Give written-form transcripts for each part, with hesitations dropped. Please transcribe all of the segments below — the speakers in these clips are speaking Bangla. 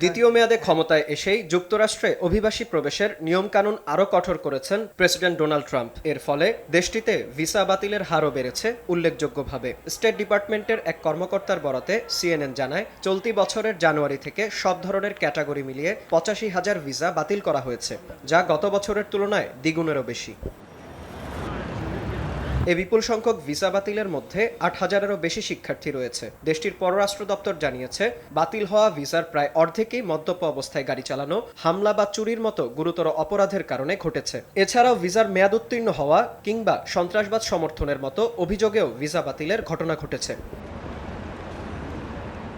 দ্বিতীয় মেয়াদে ক্ষমতায় এসেই যুক্তরাষ্ট্রে অভিবাসী প্রবেশের নিয়মকানুন আরও কঠোর করেছেন প্রেসিডেন্ট ডোনাল্ড ট্রাম্প। এর ফলে দেশটিতে ভিসা বাতিলের হারও বেড়েছে উল্লেখযোগ্যভাবে। স্টেট ডিপার্টমেন্টের এক কর্মকর্তার বরাতে সিএনএন জানায়, চলতি বছরের জানুয়ারি থেকে সব ধরনের ক্যাটাগরি মিলিয়ে ৮৫,০০০ ভিসা বাতিল করা হয়েছে, যা গত বছরের তুলনায় দ্বিগুণেরও বেশি। এ বিপুল সংখ্যক ভিসা বাতিলের মধ্যে ৮,০০০-এরও বেশি শিক্ষার্থী রয়েছে। দেশটির পররাষ্ট্র দপ্তর জানিয়েছে, বাতিল হওয়া ভিসার প্রায় অর্ধেকই মদ্যপ অবস্থায় গাড়ি চালানো, হামলা বা চুরির মতো গুরুতর অপরাধের কারণে ঘটেছে। এছাড়াও ভিসার মেয়াদ উত্তীর্ণ হওয়া কিংবা সন্ত্রাসবাদ সমর্থনের মতো অভিযোগেও ভিসা বাতিলের ঘটনা ঘটেছে।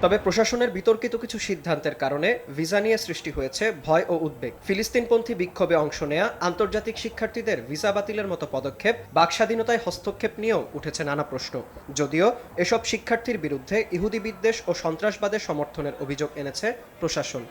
তবে প্রশাসনের বিতর্কিত কিছু সিদ্ধান্তের কারণে ভিসা নিয়ে সৃষ্টি হয়েছে ভয় ও উদ্বেগ। ফিলিস্তিনপন্থী বিক্ষোভে অংশ নেয়া আন্তর্জাতিক শিক্ষার্থীদের ভিসা বাতিলের মতো পদক্ষেপ বাকস্বাধীনতায় হস্তক্ষেপ নিয়েও উঠেছে নানা প্রশ্ন। যদিও এসব শিক্ষার্থীর বিরুদ্ধে ইহুদি বিদ্বেষ ও সন্ত্রাসবাদের সমর্থনের অভিযোগ এনেছে প্রশাসন।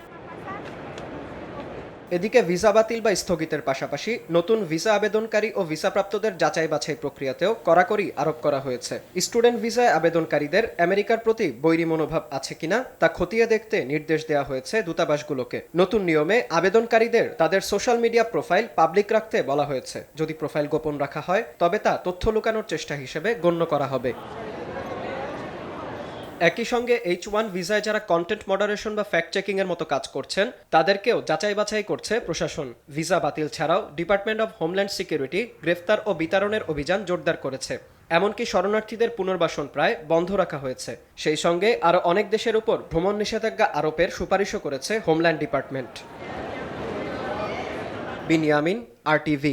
এদিকে ভিসা বাতিল বা স্থগিতের পাশাপাশি নতুন ভিসা আবেদনকারী ও ভিসাপ্রাপ্তদের যাচাই বাছাই প্রক্রিয়াতেও কড়াকড়ি আরোপ করা হয়েছে। স্টুডেন্ট ভিসায় আবেদনকারীদের আমেরিকার প্রতি বৈরী মনোভাব আছে কিনা তা খতিয়ে দেখতে নির্দেশ দেওয়া হয়েছে দূতাবাসগুলোকে। নতুন নিয়মে আবেদনকারীদের তাদের সোশ্যাল মিডিয়া প্রোফাইল পাবলিক রাখতে বলা হয়েছে। যদি প্রোফাইল গোপন রাখা হয় তবে তা তথ্য লুকানোর চেষ্টা হিসেবে গণ্য করা হবে। একই সঙ্গে H1 ভিসায় যারা কন্টেন্ট মডারেশন বা ফ্যাক্ট চেকিং এর মতো কাজ করছেন তাদেরকেও যাচাই বাছাই করছে প্রশাসন। ভিসা বাতিল ছাড়াও ডিপার্টমেন্ট অব হোমল্যান্ড সিকিউরিটি গ্রেফতার ও বিতাড়নের অভিযান জোরদার করেছে। এমনকি শরণার্থীদের পুনর্বাসন প্রায় বন্ধ রাখা হয়েছে। সেই সঙ্গে আরও অনেক দেশের উপর ভ্রমণ নিষেধাজ্ঞা আরোপের সুপারিশও করেছে হোমল্যান্ড ডিপার্টমেন্ট। বিনিয়ামিন, RTV।